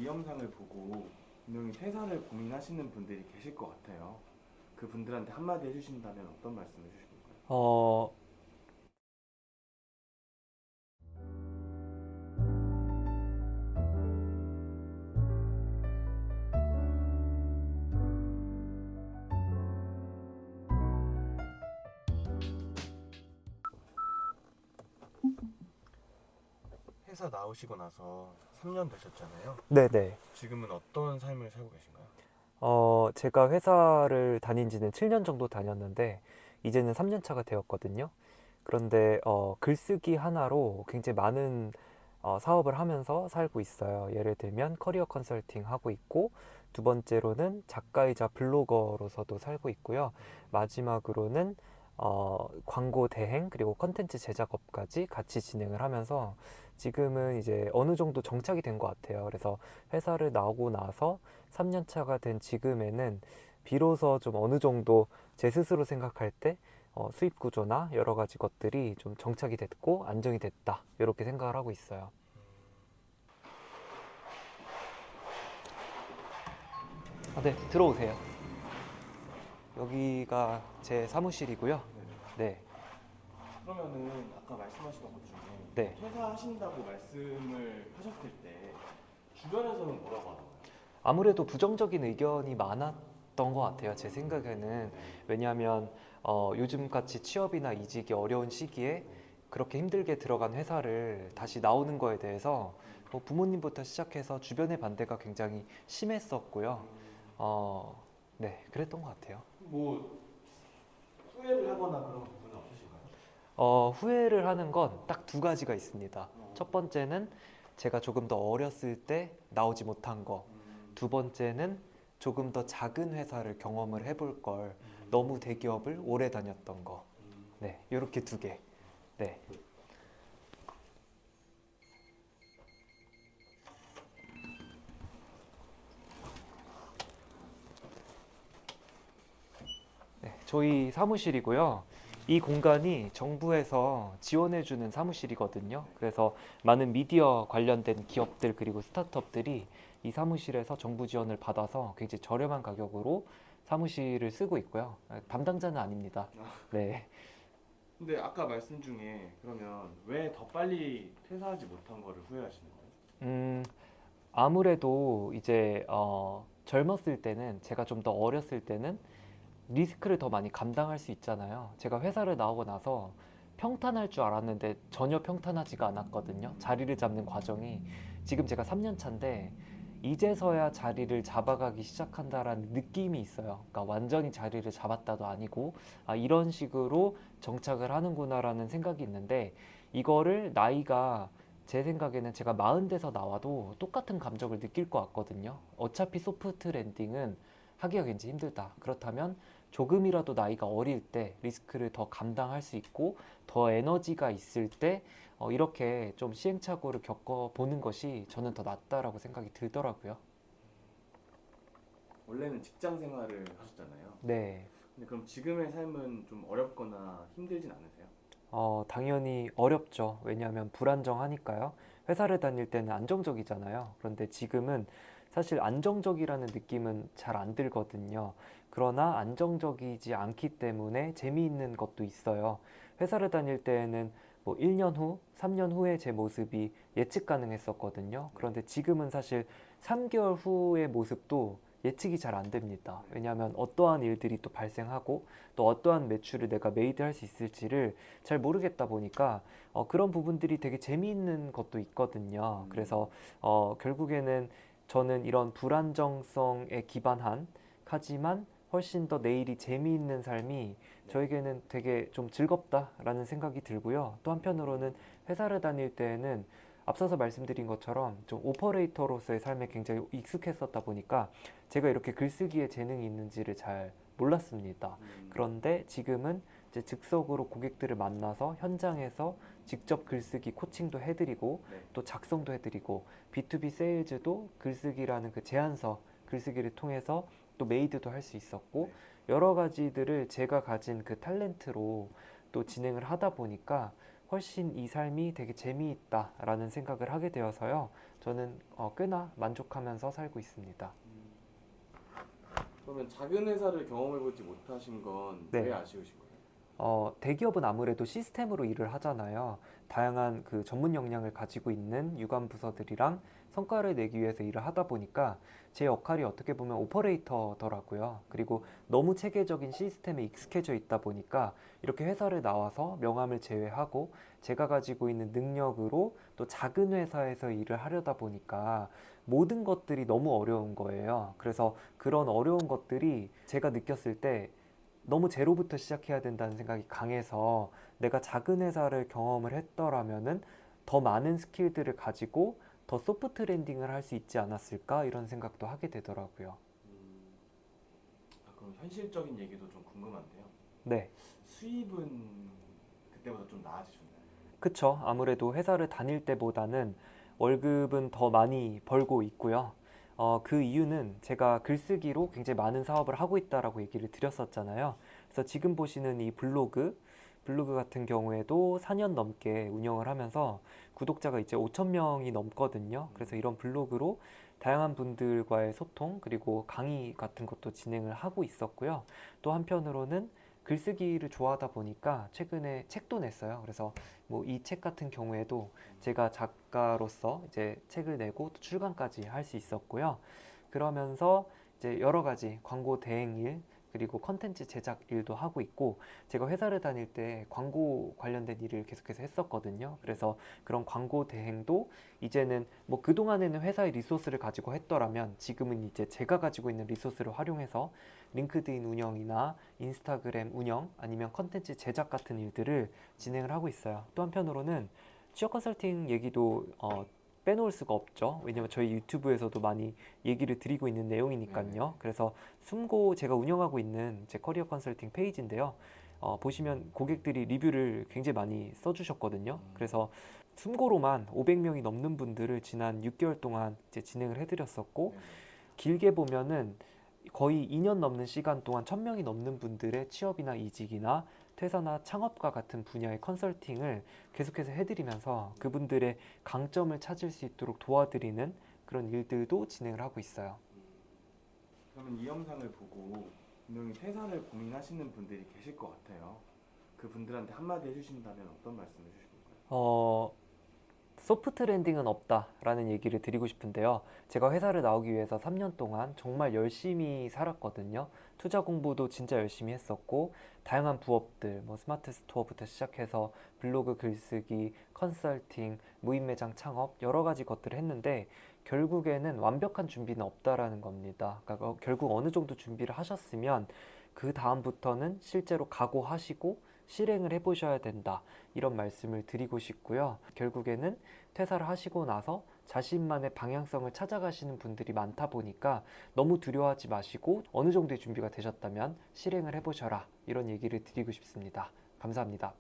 이 영상을 보고 분명히 퇴사를 고민하시는 분들이 계실 것 같아요. 그 분들한테 한마디 해주신다면 어떤 말씀 해주실 건가요? 어, 회사 나오시고 나서 3년 되셨잖아요. 네네. 지금은 어떤 삶을 살고 계신가요? 제가 회사를 다닌 지는 7년 정도 다녔는데, 이제는 3년 차가 되었거든요. 그런데, 글쓰기 하나로 굉장히 많은 사업을 하면서 살고 있어요. 예를 들면 커리어 컨설팅 하고 있고, 두 번째로는 작가이자 블로거로서도 살고 있고요. 마지막으로는 광고 대행 그리고 컨텐츠 제작업까지 같이 진행을 하면서 지금은 이제 어느 정도 정착이 된 것 같아요. 그래서 회사를 나오고 나서 3년 차가 된 지금에는 비로소 좀 어느 정도 제 스스로 생각할 때 수입 구조나 여러 가지 것들이 좀 정착이 됐고 안정이 됐다. 이렇게 생각을 하고 있어요. 아, 네, 들어오세요. 여기가 제 사무실이고요. 네. 네, 그러면은 아까 말씀하시던 것 중에 네. 퇴사하신다고 말씀을 하셨을 때 주변에서는 뭐라고 하나요? 아무래도 부정적인 의견이 많았던 것 같아요. 제 생각에는. 네. 왜냐하면 요즘같이 취업이나 이직이 어려운 시기에 네. 그렇게 힘들게 들어간 회사를 다시 나오는 거에 대해서 뭐 부모님부터 시작해서 주변의 반대가 굉장히 심했었고요. 어, 네, 그랬던 것 같아요. 뭐 후회를 하거나 그런 부분은 없으신가요? 후회를 하는 건 딱 두 가지가 있습니다. 어. 첫 번째는 제가 조금 더 어렸을 때 나오지 못한 거. 두 번째는 조금 더 작은 회사를 경험을 해볼 걸. 너무 대기업을 오래 다녔던 거. 네, 이렇게 두 개. 네. 네, 저희 사무실이고요. 이 공간이 정부에서 지원해주는 사무실이거든요. 그래서 많은 미디어 관련된 기업들 그리고 스타트업들이 이 사무실에서 정부 지원을 받아서 굉장히 저렴한 가격으로 사무실을 쓰고 있고요. 담당자는 아닙니다. 네. 근데 아까 말씀 중에 그러면 왜 더 빨리 퇴사하지 못한 거를 후회하시는 거예요? 음, 아무래도 이제 젊었을 때는 제가 좀 더 어렸을 때는 리스크를 더 많이 감당할 수 있잖아요. 제가 회사를 나오고 나서 평탄할 줄 알았는데 전혀 평탄하지가 않았거든요. 자리를 잡는 과정이 지금 제가 3년 차인데 이제서야 자리를 잡아가기 시작한다라는 느낌이 있어요. 그러니까 완전히 자리를 잡았다도 아니고 아, 이런 식으로 정착을 하는구나라는 생각이 있는데 이거를 나이가 제 생각에는 제가 40대서 나와도 똑같은 감정을 느낄 것 같거든요. 어차피 소프트 랜딩은 하기가 굉장히 힘들다. 그렇다면 조금이라도 나이가 어릴 때 리스크를 더 감당할 수 있고 더 에너지가 있을 때 이렇게 좀 시행착오를 겪어보는 것이 저는 더 낫다라고 생각이 들더라고요. 원래는 직장 생활을 하셨잖아요. 네. 근데 그럼 지금의 삶은 좀 어렵거나 힘들진 않으세요? 당연히 어렵죠. 왜냐하면 불안정하니까요. 회사를 다닐 때는 안정적이잖아요. 그런데 지금은 사실 안정적이라는 느낌은 잘 안 들거든요. 그러나 안정적이지 않기 때문에 재미있는 것도 있어요. 회사를 다닐 때에는 뭐 1년 후, 3년 후의 제 모습이 예측 가능했었거든요. 네. 그런데 지금은 사실 3개월 후의 모습도 예측이 잘 안 됩니다. 네. 왜냐하면 어떠한 일들이 또 발생하고 또 어떠한 매출을 내가 메이드할 수 있을지를 잘 모르겠다 보니까 그런 부분들이 되게 재미있는 것도 있거든요. 그래서 결국에는 저는 이런 불안정성에 기반한 하지만 훨씬 더 내일이 재미있는 삶이 네. 저에게는 되게 좀 즐겁다라는 생각이 들고요. 또 한편으로는 회사를 다닐 때에는 앞서서 말씀드린 것처럼 좀 오퍼레이터로서의 삶에 굉장히 익숙했었다 보니까 제가 이렇게 글쓰기에 재능이 있는지를 잘 몰랐습니다. 그런데 지금은 이제 즉석으로 고객들을 만나서 현장에서 직접 글쓰기 코칭도 해드리고 네. 또 작성도 해드리고 B2B 세일즈도 글쓰기라는 그 제안서 글쓰기를 통해서 또 메이드도 할 수 있었고 네. 여러 가지들을 제가 가진 그 탤런트로 또 진행을 하다 보니까 훨씬 이 삶이 되게 재미있다라는 생각을 하게 되어서요. 저는 꽤나 만족하면서 살고 있습니다. 그러면 작은 회사를 경험해보지 못하신 건 왜 네. 아쉬우신 거예요? 대기업은 아무래도 시스템으로 일을 하잖아요. 다양한 그 전문 역량을 가지고 있는 유관 부서들이랑 성과를 내기 위해서 일을 하다 보니까 제 역할이 어떻게 보면 오퍼레이터더라고요. 그리고 너무 체계적인 시스템에 익숙해져 있다 보니까 이렇게 회사를 나와서 명함을 제외하고 제가 가지고 있는 능력으로 또 작은 회사에서 일을 하려다 보니까 모든 것들이 너무 어려운 거예요. 그래서 그런 어려운 것들이 제가 느꼈을 때 너무 제로부터 시작해야 된다는 생각이 강해서 내가 작은 회사를 경험을 했더라면은 더 많은 스킬들을 가지고 더 소프트 랜딩을 할 수 있지 않았을까 이런 생각도 하게 되더라고요. 그럼 현실적인 얘기도 좀 궁금한데요. 네, 수입은 그때보다 좀 나아지셨나요? 그쵸. 아무래도 회사를 다닐 때보다는 월급은 더 많이 벌고 있고요. 그 이유는 제가 글쓰기로 굉장히 많은 사업을 하고 있다라고 얘기를 드렸었잖아요. 그래서 지금 보시는 이 블로그 같은 경우에도 4년 넘게 운영을 하면서 구독자가 이제 5천 명이 넘거든요. 그래서 이런 블로그로 다양한 분들과의 소통 그리고 강의 같은 것도 진행을 하고 있었고요. 또 한편으로는 글쓰기를 좋아하다 보니까 최근에 책도 냈어요. 그래서 뭐 이 책 같은 경우에도 제가 작가로서 이제 책을 내고 또 출간까지 할 수 있었고요. 그러면서 이제 여러 가지 광고 대행 일 그리고 컨텐츠 제작 일도 하고 있고 제가 회사를 다닐 때 광고 관련된 일을 계속해서 했었거든요. 그래서 그런 광고 대행도 이제는 뭐 그동안에는 회사의 리소스를 가지고 했더라면 지금은 이제 제가 가지고 있는 리소스를 활용해서 링크드인 운영이나 인스타그램 운영 아니면 컨텐츠 제작 같은 일들을 진행을 하고 있어요. 또 한편으로는 취업 컨설팅 얘기도 빼놓을 수가 없죠. 왜냐면 저희 유튜브에서도 많이 얘기를 드리고 있는 내용이니까요. 그래서 숨고 제가 운영하고 있는 제 커리어 컨설팅 페이지인데요. 보시면 고객들이 리뷰를 굉장히 많이 써주셨거든요. 그래서 숨고로만 500명이 넘는 분들을 지난 6개월 동안 이제 진행을 해드렸었고 길게 보면은 거의 2년 넘는 시간 동안 1000명이 넘는 분들의 취업이나 이직이나 퇴사나 창업과 같은 분야의 컨설팅을 계속해서 해드리면서 그분들의 강점을 찾을 수 있도록 도와드리는 그런 일들도 진행을 하고 있어요. 그러면 이 영상을 보고 분명히 퇴사를 고민하시는 분들이 계실 것 같아요. 그 분들한테 한마디 해주신다면 어떤 말씀 해주실 건가요? 소프트 랜딩은 없다라는 얘기를 드리고 싶은데요. 제가 회사를 나오기 위해서 3년 동안 정말 열심히 살았거든요. 투자 공부도 진짜 열심히 했었고, 다양한 부업들, 뭐 스마트 스토어부터 시작해서 블로그 글쓰기, 컨설팅, 무인 매장 창업, 여러 가지 것들을 했는데, 결국에는 완벽한 준비는 없다라는 겁니다. 그러니까 결국 어느 정도 준비를 하셨으면, 그 다음부터는 실제로 각오하시고, 실행을 해보셔야 된다. 이런 말씀을 드리고 싶고요. 결국에는 퇴사를 하시고 나서 자신만의 방향성을 찾아가시는 분들이 많다 보니까 너무 두려워하지 마시고 어느 정도의 준비가 되셨다면 실행을 해보셔라. 이런 얘기를 드리고 싶습니다. 감사합니다.